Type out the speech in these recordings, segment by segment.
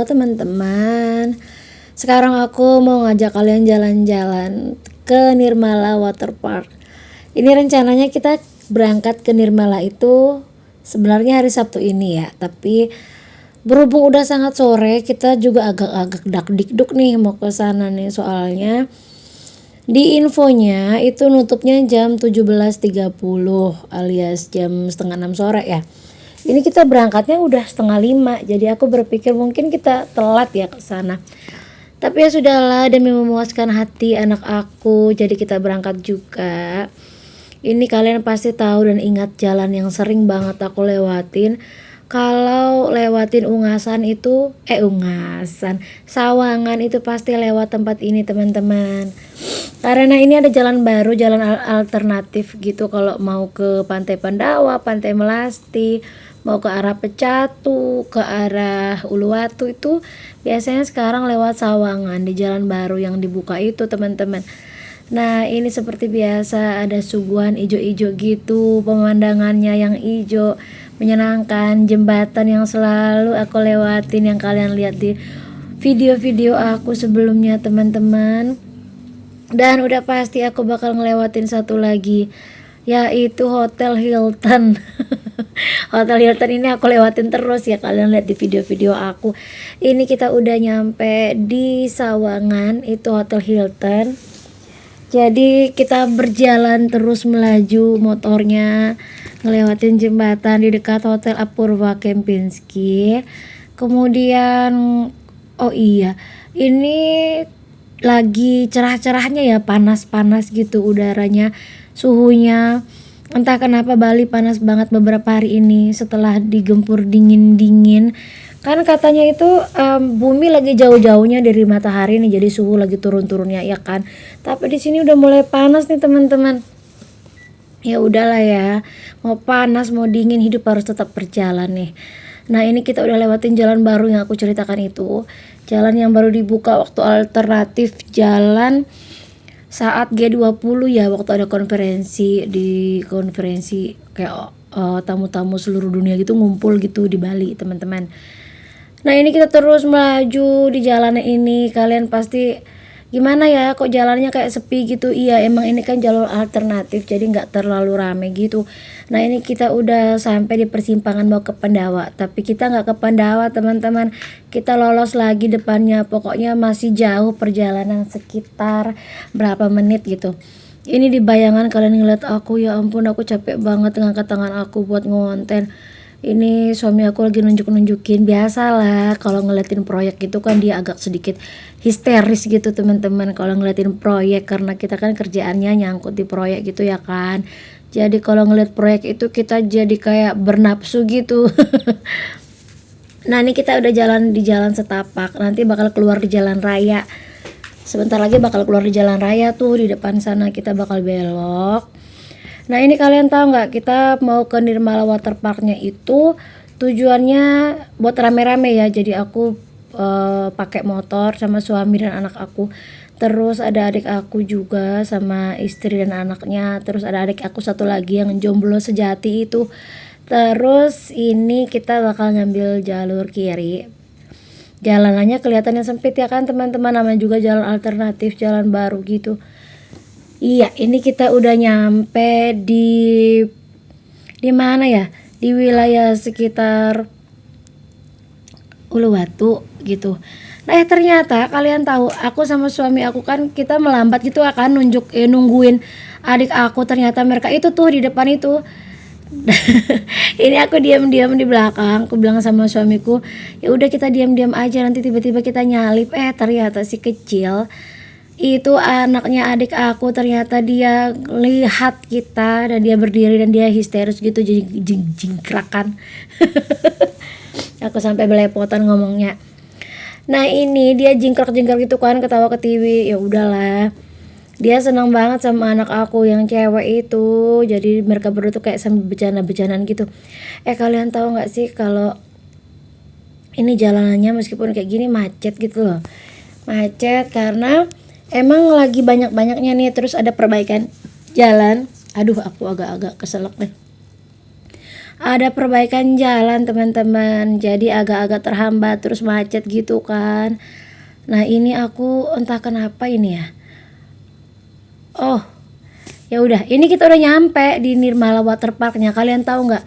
teman-teman. Sekarang aku mau ngajak kalian jalan-jalan ke Nirmala Water Park. Ini rencananya kita berangkat ke Nirmala itu sebenarnya hari Sabtu ini ya, tapi berhubung udah sangat sore, kita juga agak-agak dakdikduk nih mau ke sana nih, soalnya di infonya itu nutupnya jam 17.30 alias jam setengah 6 sore ya. Ini kita berangkatnya udah setengah 5, jadi aku berpikir mungkin kita telat ya ke sana. Tapi ya sudahlah, demi memuaskan hati anak aku, jadi kita berangkat juga. Ini kalian pasti tahu dan ingat jalan yang sering banget aku lewatin. Kalau lewatin Sawangan itu pasti lewat tempat ini teman-teman. Karena ini ada jalan baru, jalan alternatif gitu kalau mau ke Pantai Pandawa, Pantai Melasti, mau ke arah Pecatu, ke arah Uluwatu itu biasanya sekarang lewat Sawangan di jalan baru yang dibuka itu teman-teman. Nah ini seperti biasa ada suguhan ijo-ijo gitu, pemandangannya yang ijo menyenangkan, jembatan yang selalu aku lewatin yang kalian lihat di video-video aku sebelumnya teman-teman. Dan udah pasti aku bakal ngelewatin satu lagi, yaitu Hotel Hilton. Hotel Hilton ini aku lewatin terus ya, kalian lihat di video-video aku. Ini kita udah nyampe di Sawangan, itu Hotel Hilton. Jadi kita berjalan terus melaju motornya, ngelewatin jembatan di dekat Hotel Apurva Kempinski. Kemudian oh iya, ini lagi cerah-cerahnya ya, panas-panas gitu udaranya, suhunya. Entah kenapa Bali panas banget beberapa hari ini setelah digempur dingin-dingin. Kan katanya itu bumi lagi jauh-jauhnya dari matahari nih, jadi suhu lagi turun-turunnya ya kan. Tapi di sini udah mulai panas nih teman-teman. Ya udahlah ya, mau panas mau dingin hidup harus tetap berjalan nih. Nah ini kita udah lewatin jalan baru yang aku ceritakan itu, jalan yang baru dibuka waktu alternatif jalan saat G20 ya, waktu ada konferensi kayak tamu-tamu seluruh dunia gitu ngumpul gitu di Bali teman-teman. Nah ini kita terus melaju di jalan ini, kalian pasti gimana ya kok jalannya kayak sepi gitu. Iya emang ini kan jalur alternatif jadi nggak terlalu rame gitu. Nah ini kita udah sampai di persimpangan mau ke Pandawa, tapi kita nggak ke Pandawa teman-teman, kita lolos lagi depannya. Pokoknya masih jauh perjalanan sekitar berapa menit gitu. Ini di bayangan kalian ngeliat aku, ya ampun aku capek banget ngangkat tangan aku buat ngonten. Ini suami aku lagi nunjukin, biasalah kalau ngeliatin proyek gitu kan dia agak sedikit histeris gitu teman-teman kalau ngeliatin proyek, karena kita kan kerjaannya nyangkut di proyek gitu ya kan. Jadi kalau ngeliat proyek itu kita jadi kayak bernafsu gitu. Nah ini kita udah jalan di jalan setapak, nanti bakal keluar di jalan raya. Sebentar lagi bakal keluar di jalan raya tuh, di depan sana kita bakal belok. Nah ini kalian tahu nggak, kita mau ke Nirmala Water Parknya itu tujuannya buat rame-rame ya. Jadi aku pakai motor sama suami dan anak aku. Terus ada adik aku juga sama istri dan anaknya. Terus ada adik aku satu lagi yang jomblo sejati itu. Terus ini kita bakal ngambil jalur kiri. Jalanannya kelihatannya sempit ya kan teman-teman, namanya juga jalan alternatif, jalan baru gitu. Iya, ini kita udah nyampe di mana ya? Di wilayah sekitar Uluwatu gitu. Nah, ternyata kalian tahu, aku sama suami aku kan kita melambat gitu akan nungguin adik aku, ternyata mereka itu tuh di depan itu. Ini aku diam-diam di belakang, aku bilang sama suamiku, "Ya udah kita diam-diam aja, nanti tiba-tiba kita nyalip." Ternyata si kecil itu anaknya adik aku, ternyata dia lihat kita dan dia berdiri dan dia histeris gitu, jadi jingkrakan. Aku sampai belepotan ngomongnya. Nah ini dia jingkrak-jingkrak gitu kan, ketawa ke TV. Ya udahlah, dia senang banget sama anak aku yang cewek itu, jadi mereka berdua tuh kayak sambil bercanda-bercandaan gitu. Kalian tahu nggak sih kalau ini jalanannya meskipun kayak gini macet gitu loh, macet karena emang lagi banyak-banyaknya nih, terus ada perbaikan jalan. Aduh aku agak-agak keselak deh. ada perbaikan jalan teman-teman, jadi agak-agak terhambat terus macet gitu kan. Nah ini aku entah kenapa ini ya. Oh ya udah, ini kita udah nyampe di Nirmala Waterparknya. Kalian tahu nggak?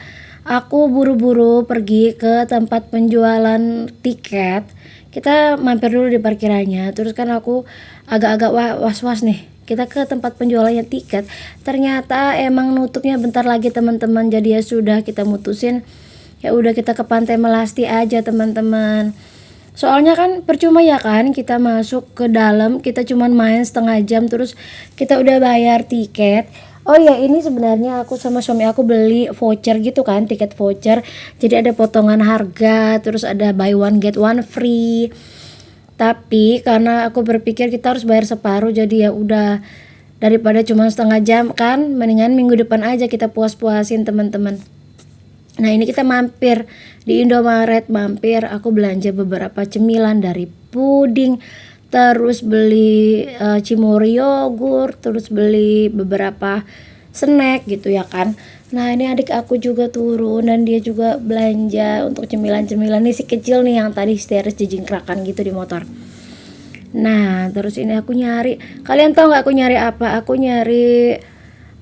Aku buru-buru pergi ke tempat penjualan tiket. Kita mampir dulu di parkirannya. Terus kan aku agak-agak was-was nih. Kita ke tempat penjualannya tiket. Ternyata emang nutupnya bentar lagi teman-teman. Jadi ya sudah kita mutusin. Ya udah kita ke Pantai Melasti aja teman-teman. Soalnya kan percuma ya kan kita masuk ke dalam, kita cuman main setengah jam terus kita udah bayar tiket. Oh ya ini sebenarnya aku sama suami aku beli voucher gitu kan, tiket voucher. Jadi ada potongan harga, terus ada buy one get one free. Tapi karena aku berpikir kita harus bayar separuh, jadi ya udah daripada cuma setengah jam kan, mendingan minggu depan aja kita puas-puasin teman-teman. Nah ini kita mampir di Indomaret, aku belanja beberapa cemilan dari puding, terus beli cimori yogurt, terus beli beberapa snack gitu ya kan. Nah ini adik aku juga turun dan dia juga belanja untuk cemilan-cemilan. Ini si kecil nih yang tadi histeris jejingkrakan gitu di motor. Nah terus ini aku nyari, kalian tahu nggak aku nyari apa? Aku nyari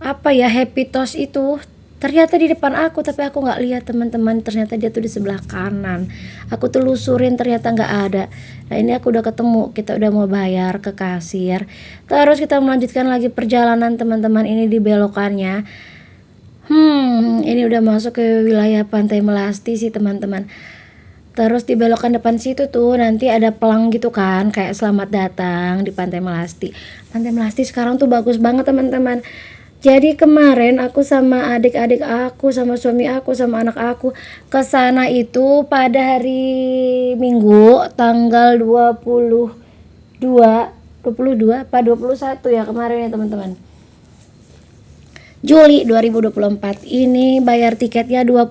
apa ya, Happy Toast itu. Ternyata di depan aku, tapi aku nggak lihat teman-teman. Ternyata dia tuh di sebelah kanan. Aku telusurin, ternyata nggak ada. Nah ini aku udah ketemu, kita udah mau bayar ke kasir. Terus kita melanjutkan lagi perjalanan teman-teman. Ini di belokannya. Ini udah masuk ke wilayah Pantai Melasti sih teman-teman. Terus di belokan depan situ tuh nanti ada pelang gitu kan, kayak selamat datang di Pantai Melasti. Pantai Melasti sekarang tuh bagus banget teman-teman. Jadi kemarin aku sama adik-adik aku, sama suami aku, sama anak aku ke sana itu pada hari Minggu tanggal 22 apa 21 ya kemarin ya teman-teman. Juli 2024 ini bayar tiketnya 20.000.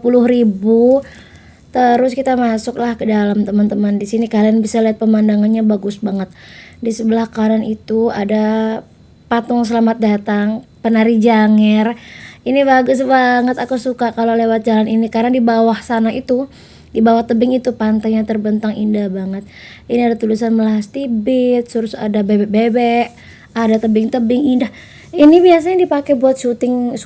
Terus kita masuklah ke dalam teman-teman. Di sini kalian bisa lihat pemandangannya bagus banget. Di sebelah kanan itu ada patung selamat datang, penari Janger. Ini bagus banget, aku suka kalau lewat jalan ini karena di bawah sana itu, di bawah tebing itu pantainya terbentang indah banget. Ini ada tulisan Melasti Beach, terus ada bebek-bebek, ada tebing-tebing indah. Ini biasanya dipakai buat syuting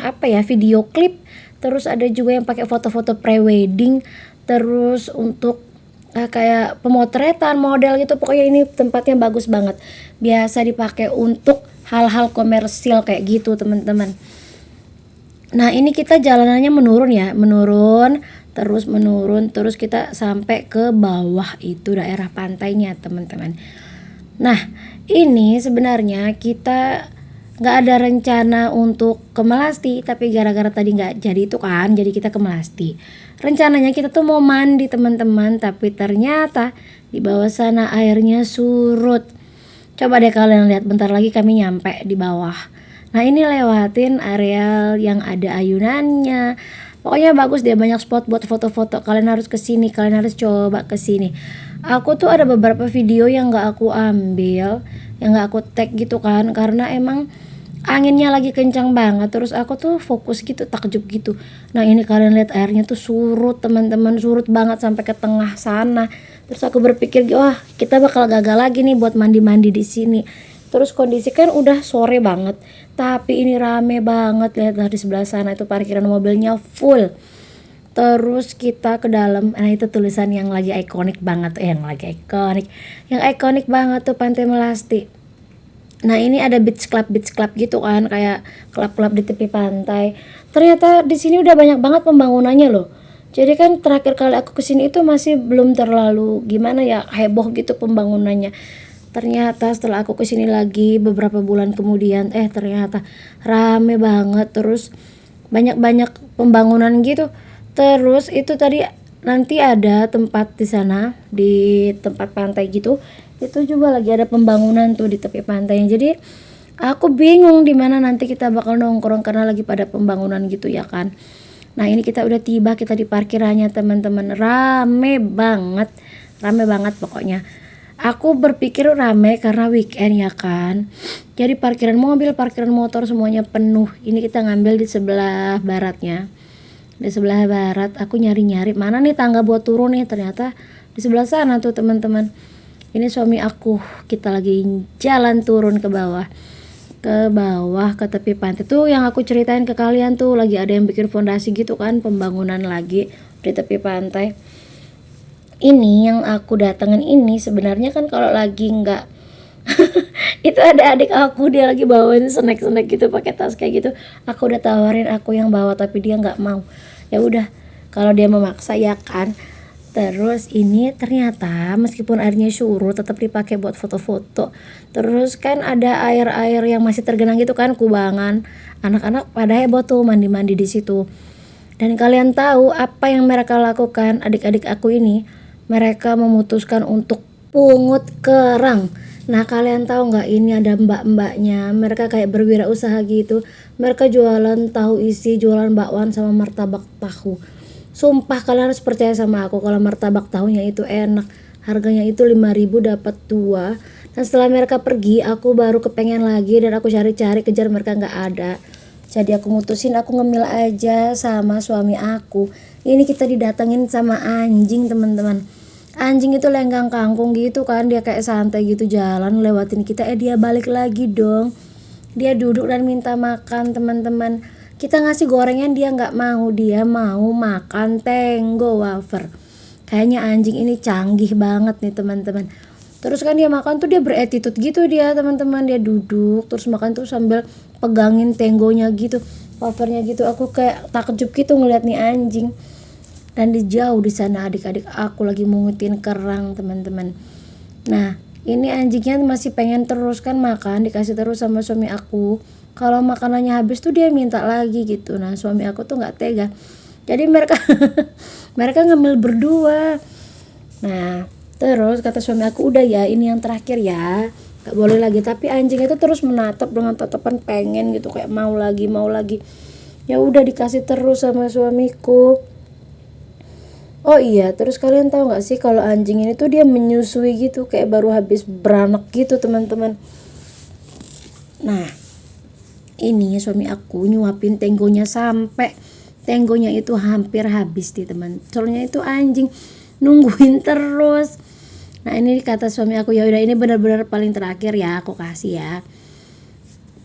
apa ya, video klip. Terus ada juga yang pakai foto-foto pre-wedding, terus untuk kayak pemotretan model gitu. Pokoknya ini tempatnya bagus banget, biasa dipakai untuk hal-hal komersil kayak gitu teman-teman. Nah ini kita jalanannya menurun terus kita sampai ke bawah itu daerah pantainya teman-teman. Nah ini sebenarnya kita nggak ada rencana untuk ke Melasti, tapi gara-gara tadi nggak jadi itu kan, jadi kita ke Melasti. Rencananya kita tuh mau mandi teman-teman, tapi ternyata di bawah sana airnya surut. Coba deh kalian lihat, bentar lagi kami nyampe di bawah. Nah ini lewatin areal yang ada ayunannya. Pokoknya bagus deh, banyak spot buat foto-foto. Kalian harus kesini, kalian harus coba kesini. Aku tuh ada beberapa video yang nggak aku ambil, yang nggak aku tag gitu kan, karena emang anginnya lagi kencang banget. Terus aku tuh fokus gitu, takjub gitu. Nah ini kalian lihat airnya tuh surut teman-teman, surut banget sampai ke tengah sana. Terus aku berpikir, wah kita bakal gagal lagi nih buat mandi-mandi di sini. Terus kondisi kan udah sore banget, tapi ini rame banget. Lihat dari sebelah sana itu parkiran mobilnya full. Terus kita ke dalam, nah itu tulisan yang lagi ikonik banget, yang ikonik banget tuh Pantai Melasti. Nah ini ada beach club gitu kan, kayak klub-klub di tepi pantai. Ternyata di sini udah banyak banget pembangunannya loh. Jadi kan terakhir kali aku kesini itu masih belum terlalu gimana ya, heboh gitu pembangunannya. Ternyata setelah aku kesini lagi beberapa bulan kemudian, ternyata rame banget, terus banyak-banyak pembangunan gitu. Terus itu tadi nanti ada tempat di sana, di tempat pantai gitu. Itu juga lagi ada pembangunan tuh di tepi pantainya. Jadi aku bingung di mana nanti kita bakal nongkrong karena lagi pada pembangunan gitu ya kan. Nah ini kita udah tiba, kita di parkirannya teman-teman. Rame banget pokoknya. Aku berpikir rame karena weekend ya kan. Jadi parkiran mobil, parkiran motor semuanya penuh. Ini kita ngambil di sebelah baratnya. di sebelah barat. Aku nyari-nyari mana nih tangga buat turun nih, ternyata di sebelah sana tuh teman-teman. Ini suami aku, kita lagi jalan turun ke tepi pantai tuh yang aku ceritain ke kalian tuh, lagi ada yang bikin fondasi gitu kan, pembangunan lagi di tepi pantai. Ini yang aku datengin ini sebenarnya kan kalau lagi nggak itu ada adik aku, dia lagi bawain snack gitu pakai tas kayak gitu. Aku udah tawarin aku yang bawa tapi dia nggak mau. Ya udah, kalau dia memaksa ya kan. Terus ini ternyata meskipun airnya surut tetap dipakai buat foto-foto. Terus kan ada air-air yang masih tergenang gitu kan, kubangan. Anak-anak pada heboh tuh mandi-mandi di situ. Dan kalian tahu apa yang mereka lakukan, adik-adik aku ini? Mereka memutuskan untuk pungut kerang. Nah kalian tahu nggak, ini ada mbak-mbaknya, mereka kayak berwirausaha gitu. Mereka jualan tahu isi, jualan bakwan sama martabak tahu. Sumpah kalian harus percaya sama aku kalau martabak tahunya itu enak. Harganya itu 5.000 dapat 2. Dan setelah mereka pergi, aku baru kepengen lagi dan aku cari-cari kejar mereka nggak ada. Jadi aku mutusin aku ngemil aja sama suami aku. Ini kita didatengin sama anjing teman-teman. Anjing itu lenggang kangkung gitu kan, dia kayak santai gitu jalan lewatin kita, dia balik lagi dong. Dia duduk dan minta makan teman-teman. Kita ngasih gorengan dia nggak mau, dia mau makan Tenggo wafer. Kayaknya anjing ini canggih banget nih teman-teman. Terus kan dia makan tuh dia beretitude gitu dia teman-teman, dia duduk terus makan tuh sambil pegangin Tenggonya gitu, wafernya gitu. Aku kayak takjub gitu ngeliat nih anjing. Dan di jauh di sana adik-adik aku lagi mungutin kerang teman-teman. Nah ini anjingnya masih pengen terus kan makan, dikasih terus sama suami aku. Kalau makanannya habis tuh dia minta lagi gitu. Nah suami aku tuh nggak tega, jadi mereka mereka ngemil berdua. Nah terus kata suami aku, udah ya ini yang terakhir ya, nggak boleh lagi. Tapi anjing itu terus menatap dengan tatapan pengen gitu, kayak mau lagi. Ya udah dikasih terus sama suamiku. Oh iya, terus kalian tahu nggak sih kalau anjing ini tuh dia menyusui gitu, kayak baru habis beranak gitu teman-teman. Nah ini suami aku nyuapin Tenggonya sampai Tenggonya itu hampir habis nih teman. Soalnya itu anjing nungguin terus. Nah ini kata suami aku, ya udah ini benar-benar paling terakhir ya aku kasih ya.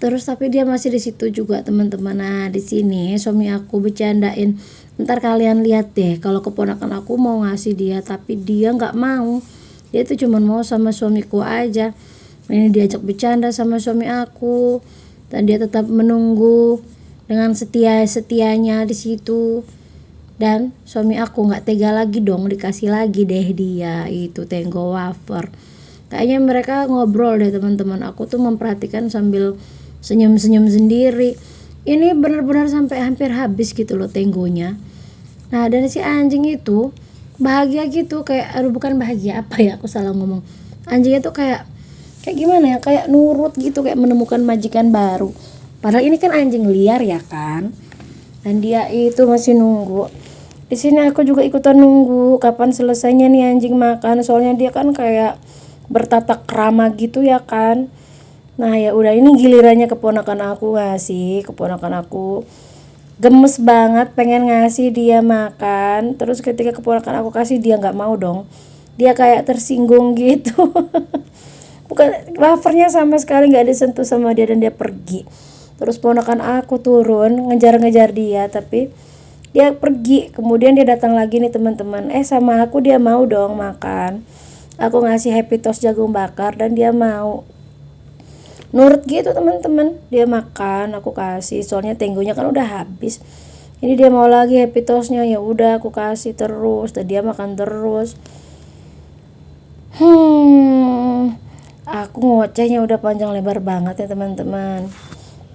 Terus tapi dia masih di situ juga teman-teman. Nah di sini suami aku bercandain, ntar kalian lihat deh kalau keponakan aku mau ngasih dia tapi dia nggak mau. Dia tuh cuma mau sama suamiku aja. Ini diajak bercanda sama suami aku dan dia tetap menunggu dengan setianya di situ. Dan suami aku nggak tega lagi dong, dikasih lagi deh dia itu Tenggo wafer. Kayaknya mereka ngobrol deh teman-teman. Aku tuh memperhatikan sambil senyum-senyum sendiri. Ini benar-benar sampai hampir habis gitu loh Tenggonya. Nah dan si anjing itu bahagia gitu, kayak aduh bukan bahagia, apa ya, aku salah ngomong. Anjingnya tuh kayak gimana ya, kayak nurut gitu, kayak menemukan majikan baru. Padahal ini kan anjing liar ya kan. Dan dia itu masih nunggu. Di sini aku juga ikutan nunggu kapan selesainya nih anjing makan. Soalnya dia kan kayak bertatak krama gitu ya kan. Nah ya udah, ini gilirannya keponakan aku ngasih. Keponakan aku gemes banget pengen ngasih dia makan. Terus ketika keponakan aku kasih, dia nggak mau dong. Dia kayak tersinggung gitu. Bukan, wafernya sama sekali nggak disentuh sama dia dan dia pergi. Terus ponakan aku turun ngejar-ngejar dia tapi dia pergi. Kemudian dia datang lagi nih teman-teman, sama aku dia mau dong makan. Aku ngasih happy toast jagung bakar dan dia mau, nurut gitu teman-teman. Dia makan, aku kasih, soalnya Tenggonya kan udah habis. Ini dia mau lagi happy toastnya, ya udah aku kasih terus dan dia makan terus. Aku ngocehnya udah panjang lebar banget ya teman-teman.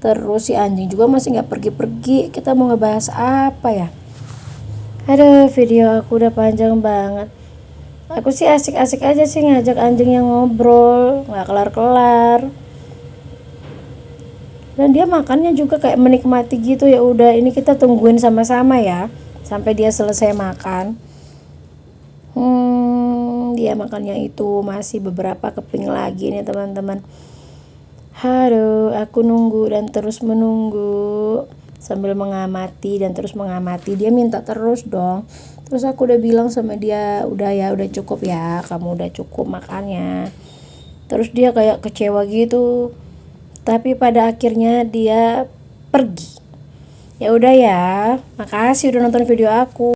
Terus si anjing juga masih nggak pergi-pergi. Kita mau ngebahas apa ya? Aduh, video aku udah panjang banget. Aku sih asik-asik aja sih ngajak anjing yang ngobrol, nggak kelar-kelar. Dan dia makannya juga kayak menikmati gitu. Ya udah, ini kita tungguin sama-sama ya sampai dia selesai makan. Dia makannya itu masih beberapa keping lagi nih teman-teman. Aduh, aku nunggu dan terus menunggu. sambil mengamati dan terus mengamati. Dia minta terus dong. Terus aku udah bilang sama dia, udah ya, udah cukup ya, kamu udah cukup makannya. Terus dia kayak kecewa gitu, tapi pada akhirnya dia pergi. Ya udah ya, makasih udah nonton video aku.